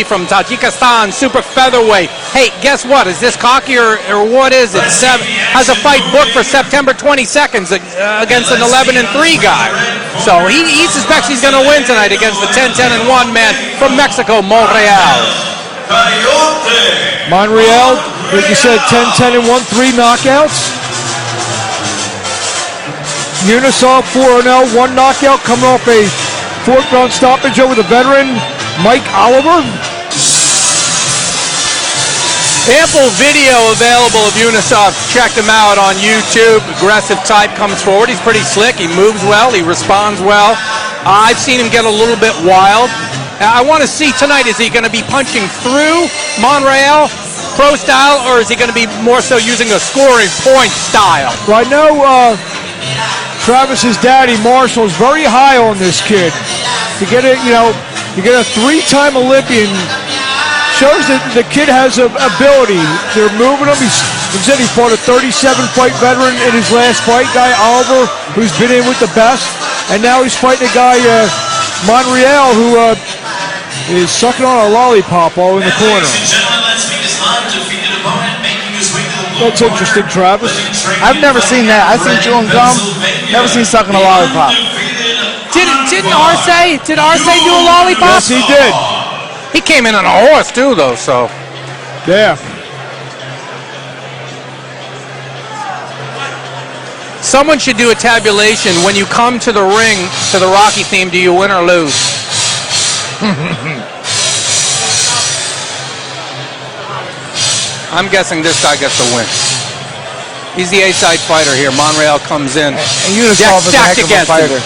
From Tajikistan, super featherweight. Hey, guess what? Is this cocky or what is it? Has a fight booked for September 22nd against an 11-3 guy. So he suspects he's going to win tonight against the 10-10-1 man from Mexico, Monreal. Monreal, like you said, 10-10-1, 3 knockouts. Yunusov, 4-0, 1 knockout, coming off a 4th-round stoppage over the veteran Mike Oliver. Ample video available of Yunusov. Check him out on YouTube. Aggressive type, comes forward. He's pretty slick. He moves well. He responds well. I've seen him get a little bit wild. I want to see tonight, is he going to be punching through Monreal pro style, or is he going to be more so using a scoring point style? Well, I know Travis's daddy, Marshall, is very high on this kid. To get it, you get a 3-time Olympian, shows that the kid has ability. They're moving him. He said he fought a 37-fight veteran in his last fight, guy Oliver, who's been in with the best. And now he's fighting a guy, Monreal, who is sucking on a lollipop all in the corner. That's interesting, Travis. I've never seen that. I've seen chewing gum, never seen sucking a lollipop. Did Arce do a lollipop? Yes, he did. He came in on a horse too, though, so. Yeah. Someone should do a tabulation. When you come to the ring, to the Rocky theme, do you win or lose? I'm guessing this guy gets the win. He's the A-side fighter here. Monreal comes in. And Yunusov is a heck of a fighter.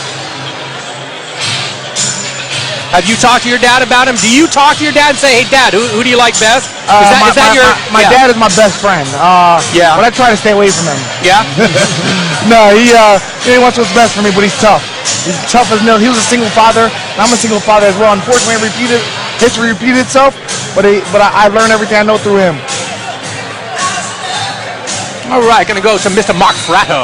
Have you talked to your dad about him? Do you talk to your dad and say, hey, Dad, who do you like best? My dad is my best friend. Yeah. But I try to stay away from him. Yeah? No, he wants what's best for me, but he's tough. He's tough as nails. He was a single father, and I'm a single father as well. Unfortunately, history repeated itself, but I learned everything I know through him. All right, going to go to Mr. Mark Fratto.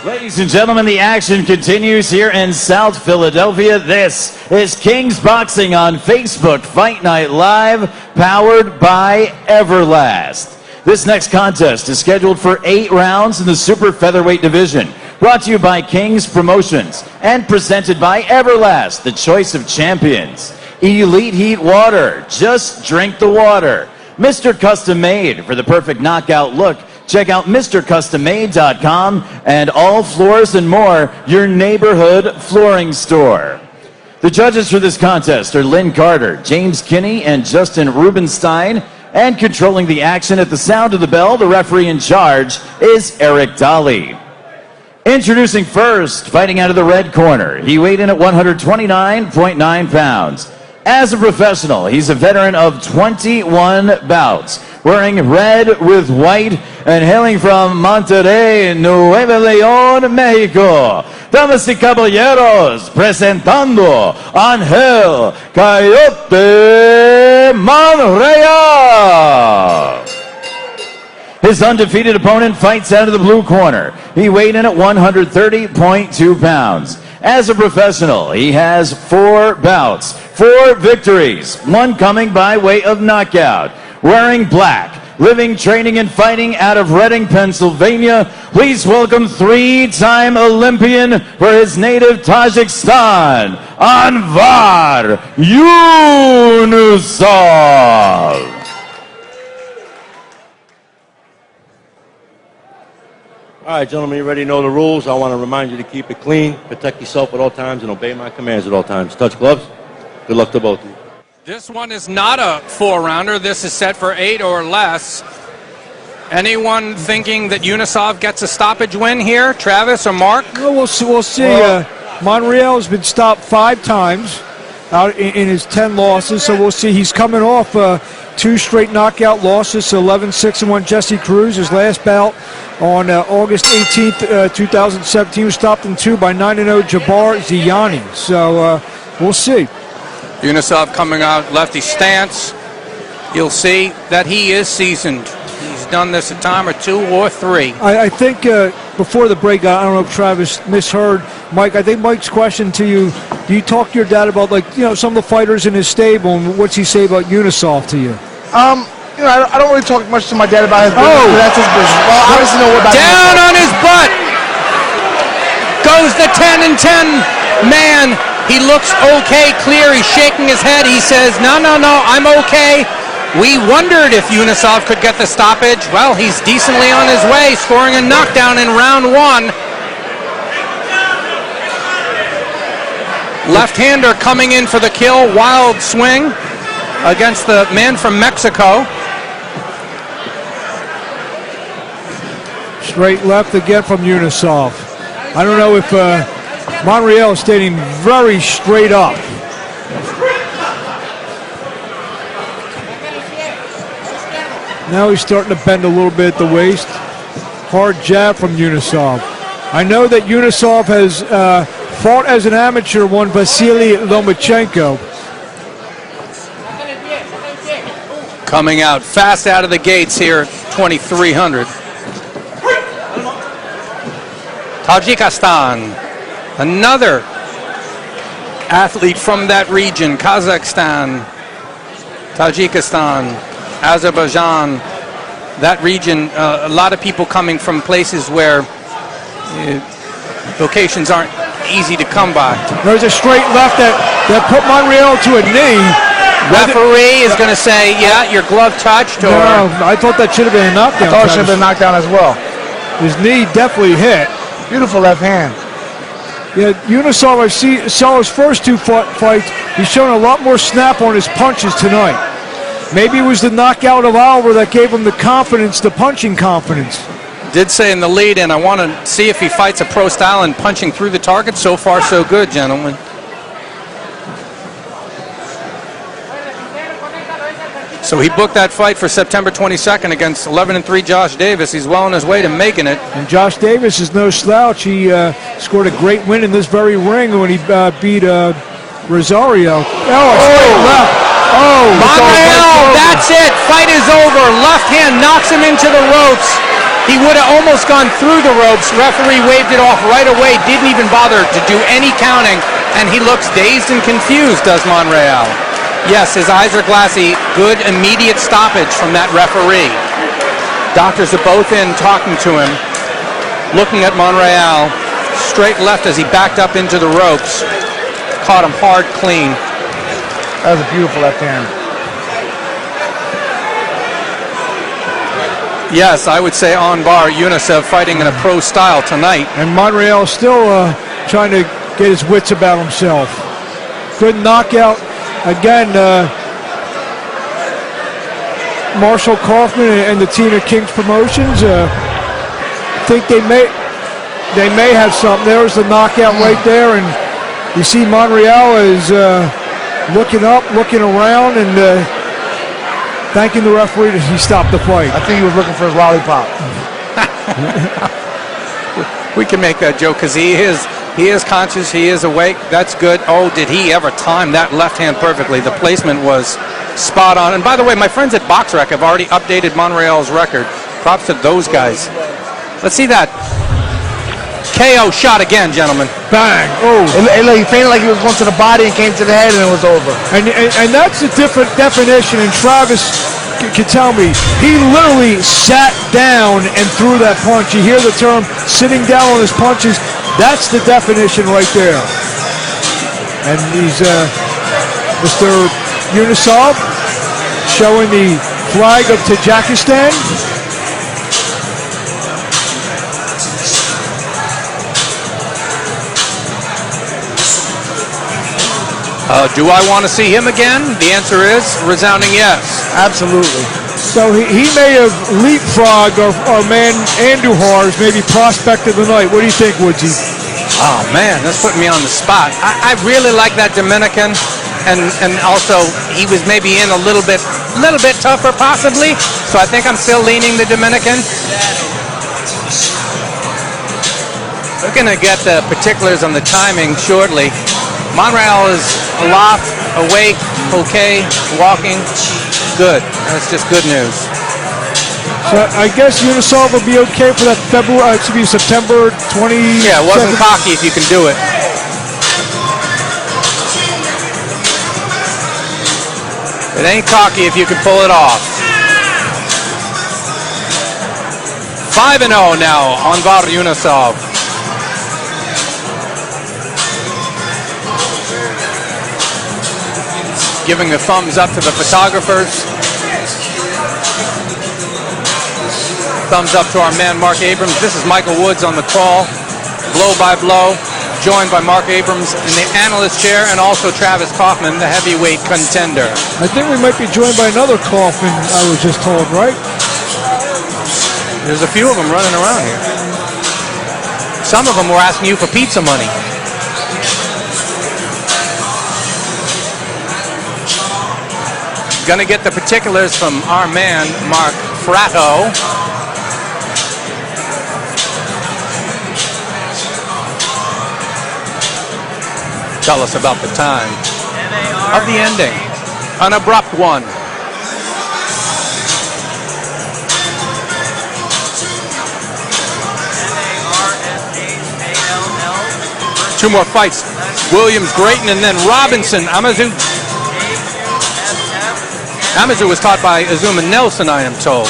Ladies and gentlemen, the action continues here in South Philadelphia. This is King's Boxing on Facebook Fight Night Live, powered by Everlast. This next contest is scheduled for 8 rounds in the super featherweight division. Brought to you by King's Promotions and presented by Everlast, the choice of champions. Elite Heat Water, just drink the water. Mr. Custom Made, for the perfect knockout look. Check out MrCustomMade.com and All Floors and More, your neighborhood flooring store. The judges for this contest are Lynn Carter, James Kinney, and Justin Rubenstein. And controlling the action at the sound of the bell, the referee in charge is Eric Daly. Introducing first, fighting out of the red corner. He weighed in at 129.9 pounds. As a professional, he's a veteran of 21 bouts, wearing red with white and hailing from Monterrey, Nuevo León, Mexico. Damas y caballeros, presentando Anhel Coyote Monreal. His undefeated opponent fights out of the blue corner. He weighed in at 130.2 pounds. As a professional, he has 4 bouts, 4 victories, 1 coming by way of knockout. Wearing black, living, training, and fighting out of Reading, Pennsylvania, please welcome 3-time Olympian for his native Tajikistan, Anvar Yunusov. All right, gentlemen, you already know the rules. I want to remind you to keep it clean, protect yourself at all times, and obey my commands at all times. Touch gloves. Good luck to both of you. This one is not a 4-rounder. This is set for 8 or less. Anyone thinking that Yunusov gets a stoppage win here? Travis or Mark? Well, we'll see. Monreal has been stopped 5 times out in his 10 losses, so we'll see. He's coming off 2 straight knockout losses, 11-6-1 Jesse Cruz. His last bout on August 18th, 2017 was stopped in 2 by 9-0 Jabbar Ziani. So we'll see. Yunusov coming out lefty stance. You'll see that he is seasoned. He's done this a time or 2 or 3. I think before the break, I don't know if Travis misheard Mike. I think Mike's question to you: do you talk to your dad about, like, you know, some of the fighters in his stable, and what's he say about Yunusov to you? You know, I don't really talk much to my dad about his business. Oh. That's his business. Well, I obviously know what about Down Yunusov. on his butt goes the 10-10 man. He looks okay, clear. He's shaking his head. He says, no, I'm okay. We wondered if Yunusov could get the stoppage. Well, he's decently on his way, scoring a knockdown in round 1. Left-hander coming in for the kill. Wild swing against the man from Mexico. Straight left again from Yunusov. I don't know if Monreal is standing very straight up. Now he's starting to bend a little bit at the waist. Hard jab from Yunusov. I know that Yunusov has fought as an amateur, won Vasily Lomachenko. Coming out fast out of the gates here, 2,300. Tajikistan, another athlete from that region. Kazakhstan, Tajikistan, Azerbaijan, that region. A lot of people coming from places where locations aren't easy to come by. There's a straight left that put Monreal to a knee. Referee is going to say, yeah, your glove touched. Or No, I thought that should have been a knockdown. I thought it should have been knocked down as well. His knee definitely hit. Beautiful left hand. Yeah, Yunusov, I saw his first 2 fights. He's shown a lot more snap on his punches tonight. Maybe it was the knockout of Anvar that gave him the confidence, the punching confidence. did say in the lead-in, I want to see if he fights a pro style and punching through the target. So far, so good, gentlemen. So he booked that fight for September 22nd against 11-3 Josh Davis. He's well on his way to making it. And Josh Davis is no slouch. He scored a great win in this very ring when he beat Rosario. Left. Oh, Monreal, that's it. Fight is over. Left hand knocks him into the ropes. He would have almost gone through the ropes. Referee waved it off right away. Didn't even bother to do any counting. And he looks dazed and confused, does Monreal. Yes, his eyes are glassy. Good immediate stoppage from that referee. Doctors are both in talking to him, looking at Monreal. Straight left as he backed up into the ropes. Caught him hard, clean. That was a beautiful left hand. Yes, I would say Anvar, Yunusov fighting in a pro style tonight. And Monreal still trying to get his wits about himself. Good knockout. Again, Marshall Kaufman and the team at King's Promotions think they may have something. There's the knockout right there, and you see Monreal is looking up, looking around, and thanking the referee that he stopped the fight. I think he was looking for his lollipop. We can make that joke because he is conscious, he is awake. That's good. Oh, did he ever time that left hand perfectly? The placement was spot on. And by the way, my friends at Box Rec have already updated Monreal's record. Props to those guys. Let's see that KO shot again, gentlemen. Bang! Oh, He fainted like he was going to the body and came to the head, and it was over. and that's a different definition. And Travis can tell me, he literally sat down and threw that punch. You hear the term sitting down on his punches. That's the definition right there. And he's Mr. Yunusov showing the flag of Tajikistan. Do I want to see him again? The answer is resounding yes. Absolutely. So he may have leapfrogged our man Andujar's maybe prospect of the night. What do you think, Woodsy? Oh man, that's putting me on the spot. I really like that Dominican, and also he was maybe in a little bit tougher possibly. So I think I'm still leaning the Dominican. We're gonna get the particulars on the timing shortly. Monreal is aloft, awake, okay, walking. Good. That's just good news. So I guess Yunusov will be okay for that September 20. Yeah, it wasn't cocky if you can do it. It ain't cocky if you can pull it off. 5-0 now, Anvar Yunusov. Giving a thumbs up to the photographers. Thumbs up to our man Mark Abrams. This is Michael Woods on the call, blow by blow, joined by Mark Abrams in the analyst chair, and also Travis Kaufman, the heavyweight contender. I think we might be joined by another Kaufman, I was just told, right? There's a few of them running around here. Some of them were asking you for pizza money. Gonna get the particulars from our man, Mark Fratto. Tell us about the time of the ending. An abrupt one. Two more fights. Williams, Grayton, and then Robinson. Amazu was taught by Azuma Nelson, I am told.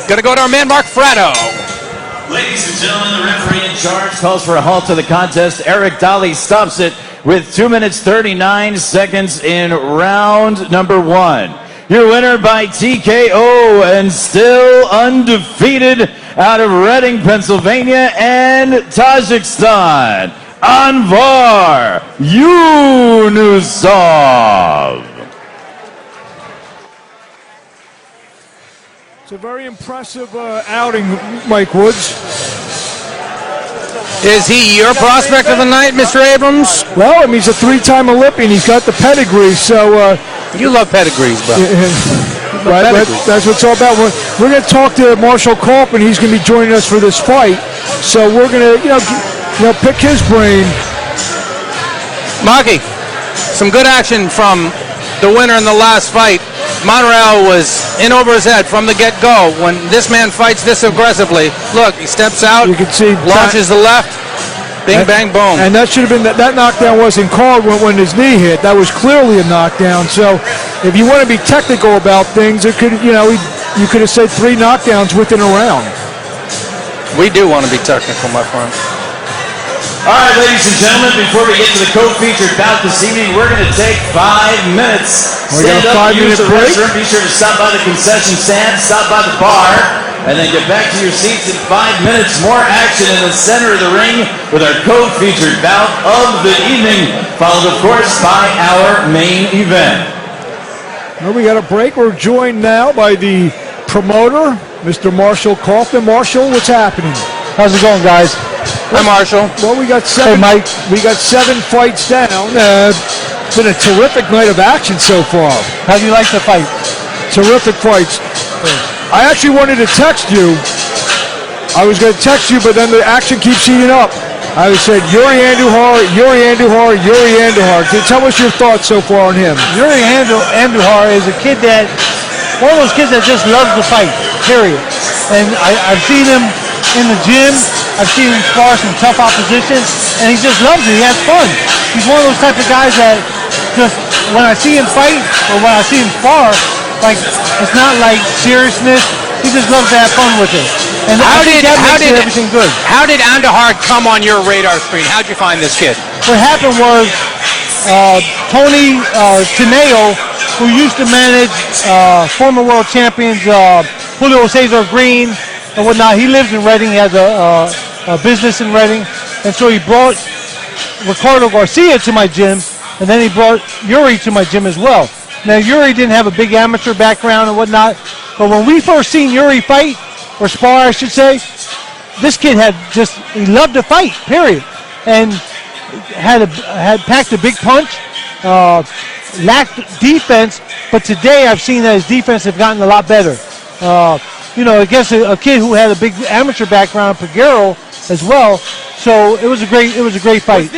Gonna go to our man, Mark Fratto. Ladies and gentlemen, the referee in charge calls for a halt to the contest. Eric Daly stops it with 2 minutes 39 seconds in round number 1. Your winner by TKO and still undefeated out of Reading, Pennsylvania and Tajikistan, Anvar Yunusov. It's a very impressive outing, Mike Woods. Is he your prospect of the night, Mr. Abrams? Well, I mean, he's a 3-time Olympian. He's got the pedigree, so... you love pedigrees, bro. Right, that's what it's all about. We're going to talk to Marshall Kaufman. He's going to be joining us for this fight. So we're going to, pick his brain. Maki, some good action from the winner in the last fight. Monreal was in over his head from the get-go. When this man fights this aggressively, look, he steps out, you can see launches the left, bing, bang, boom. And that should have been, that knockdown wasn't called when his knee hit. That was clearly a knockdown. So if you want to be technical about things, it could, you could have said 3 knockdowns within a round. We do want to be technical, my friend. All right, ladies and gentlemen, before we get to the co-featured bout this evening, we're going to take 5 minutes. We got a 5-minute break. Be sure to stop by the concession stand, stop by the bar, and then get back to your seats in 5 minutes. More action in the center of the ring with our co-featured bout of the evening, followed, of course, by our main event. Well, we got a break. We're joined now by the promoter, Mr. Marshall Kaufman. Marshall, what's happening? How's it going, guys? Hi, Marshall. Well, we got 7. Hey, Mike. We got 7 fights down. It's been a terrific night of action so far. How do you like the fight? Terrific fights. I actually wanted to text you. I was going to text you, but then the action keeps heating up. I said, Yuri Andujar. Tell us your thoughts so far on him. Yuri Andujar is a kid one of those kids that just loves to fight, period. And I've seen him in the gym. I've seen him spar some tough opposition, and he just loves it. He has fun. He's one of those type of guys that just, when I see him fight or when I see him spar, like, it's not like seriousness. He just loves to have fun with it. And How did everything good. How did Andujar come on your radar screen? How'd you find this kid? What happened was Tony Teneo, who used to manage former world champions Julio Cesar Green and whatnot, he lives in Reading. He has a business in Reading, and so he brought Ricardo Garcia to my gym, and then he brought Yuri to my gym as well. Now, Yuri didn't have a big amateur background and whatnot, but when we first seen Yuri fight, or spar, I should say, this kid he loved to fight, period, and had packed a big punch. lacked defense, but today I've seen that his defense have gotten a lot better. Against a kid who had a big amateur background, Peguero, as well. So it was a great fight.